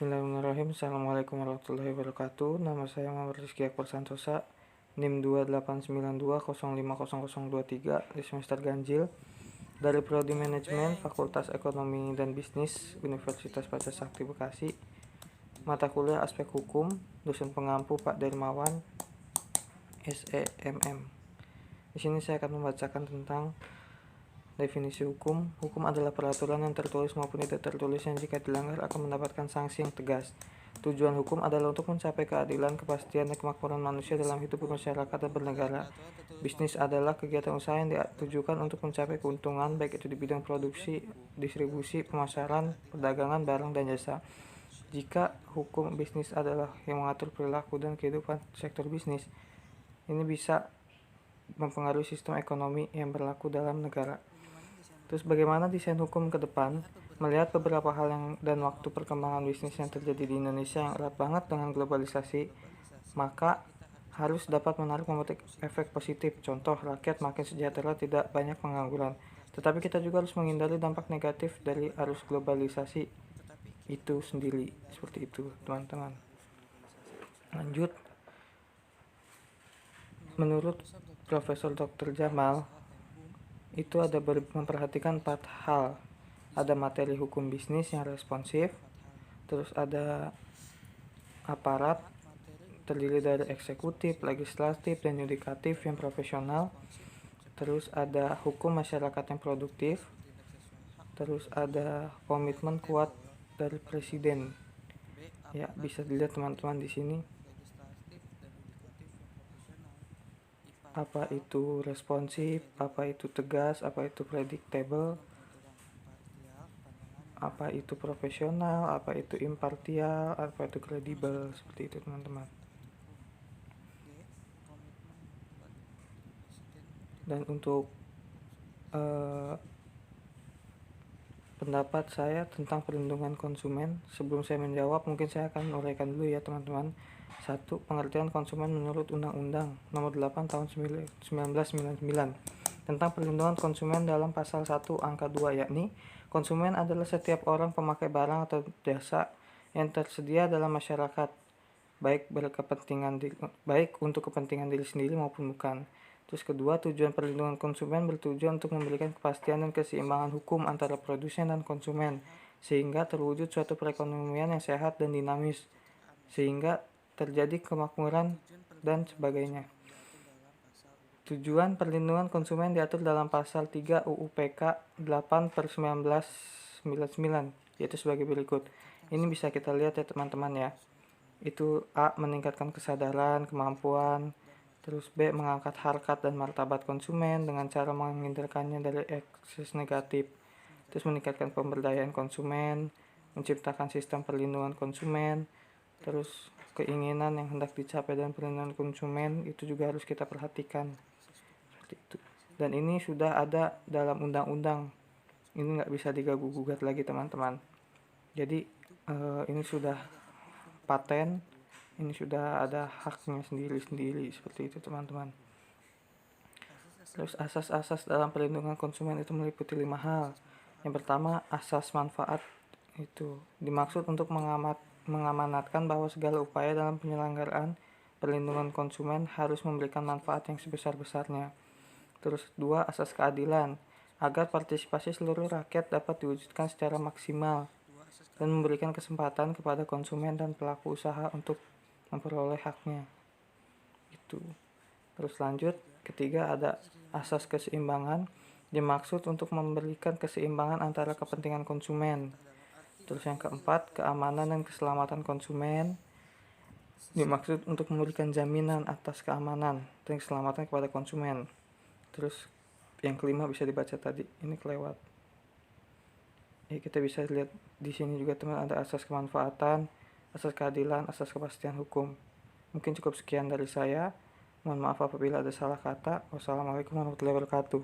Bismillahirrahmanirrahim. Assalamualaikum warahmatullahi wabarakatuh. Nama saya Muhammad Rizky Akbar Santosa, NIM 2892050023 di semester ganjil dari Prodi Manajemen Fakultas Ekonomi dan Bisnis Universitas Pancasakti Bekasi. Mata kuliah Aspek Hukum, dosen pengampu Pak Dermawan SEMM. Di sini saya akan membacakan tentang definisi hukum. Hukum adalah peraturan yang tertulis maupun tidak tertulis yang jika dilanggar akan mendapatkan sanksi yang tegas. Tujuan hukum adalah untuk mencapai keadilan, kepastian, dan kemakmuran manusia dalam hidup bermasyarakat dan bernegara. Bisnis adalah kegiatan usaha yang ditujukan untuk mencapai keuntungan, baik itu di bidang produksi, distribusi, pemasaran, perdagangan barang dan jasa. Jika hukum bisnis adalah yang mengatur perilaku dan kehidupan sektor bisnis, ini bisa mempengaruhi sistem ekonomi yang berlaku dalam negara. Terus bagaimana desain hukum ke depan? Melihat beberapa hal dan waktu perkembangan bisnis yang terjadi di Indonesia yang erat banget dengan globalisasi, maka harus dapat menarik memetik efek positif. Contoh, rakyat makin sejahtera, tidak banyak pengangguran. Tetapi kita juga harus menghindari dampak negatif dari arus globalisasi itu sendiri. Seperti itu, teman-teman. Lanjut. Menurut Profesor Dr. Jamal, itu ada memperhatikan 4 hal. Ada materi hukum bisnis yang responsif, terus ada aparat terdiri dari eksekutif, legislatif, dan yudikatif yang profesional, terus ada hukum masyarakat yang produktif, terus ada komitmen kuat dari presiden. Ya, bisa dilihat teman-teman di sini. Apa itu responsif, apa itu tegas, apa itu predictable, apa itu profesional, apa itu impartial, apa itu kredibel, seperti itu teman-teman. Dan untuk pendapat saya tentang perlindungan konsumen, sebelum saya menjawab mungkin saya akan uraikan dulu ya teman-teman. 1. Pengertian konsumen menurut Undang-Undang Nomor 8 Tahun 1999 tentang perlindungan konsumen dalam pasal 1 angka 2, yakni konsumen adalah setiap orang pemakai barang atau jasa yang tersedia dalam masyarakat, baik untuk kepentingan diri sendiri maupun bukan. Terus kedua, tujuan perlindungan konsumen bertujuan untuk memberikan kepastian dan keseimbangan hukum antara produsen dan konsumen, sehingga terwujud suatu perekonomian yang sehat dan dinamis, sehingga terjadi kemakmuran dan sebagainya. Tujuan perlindungan konsumen diatur dalam pasal 3 UU PK 8/1999, yaitu sebagai berikut. Ini bisa kita lihat ya teman-teman ya. Itu A. Meningkatkan kesadaran, kemampuan. Terus B. Mengangkat harkat dan martabat konsumen dengan cara menghindarkannya dari ekses negatif. Terus meningkatkan pemberdayaan konsumen, menciptakan sistem perlindungan konsumen. Terus keinginan yang hendak dicapai dan perlindungan konsumen itu juga harus kita perhatikan. Seperti itu. Dan ini sudah ada dalam undang-undang. Ini nggak bisa diganggu-gugat lagi teman-teman. Jadi ini sudah paten, ini sudah ada haknya sendiri-sendiri, seperti itu teman-teman. Terus asas-asas dalam perlindungan konsumen itu meliputi 5 hal. Yang pertama, asas manfaat. Itu dimaksud untuk mengamanatkan bahwa segala upaya dalam penyelenggaraan perlindungan konsumen harus memberikan manfaat yang sebesar-besarnya. Terus 2, asas keadilan, agar partisipasi seluruh rakyat dapat diwujudkan secara maksimal dan memberikan kesempatan kepada konsumen dan pelaku usaha untuk memperoleh haknya. Itu. Terus lanjut, ketiga ada asas keseimbangan, dimaksud untuk memberikan keseimbangan antara kepentingan konsumen. Terus yang keempat, keamanan dan keselamatan konsumen, dimaksud untuk memberikan jaminan atas keamanan dan keselamatan kepada konsumen. Terus yang kelima bisa dibaca tadi, ini kelewat. Ya, kita bisa lihat di sini juga teman, ada asas kemanfaatan, asas keadilan, asas kepastian hukum. Mungkin cukup sekian dari saya. Mohon maaf apabila ada salah kata. Wassalamualaikum warahmatullahi wabarakatuh.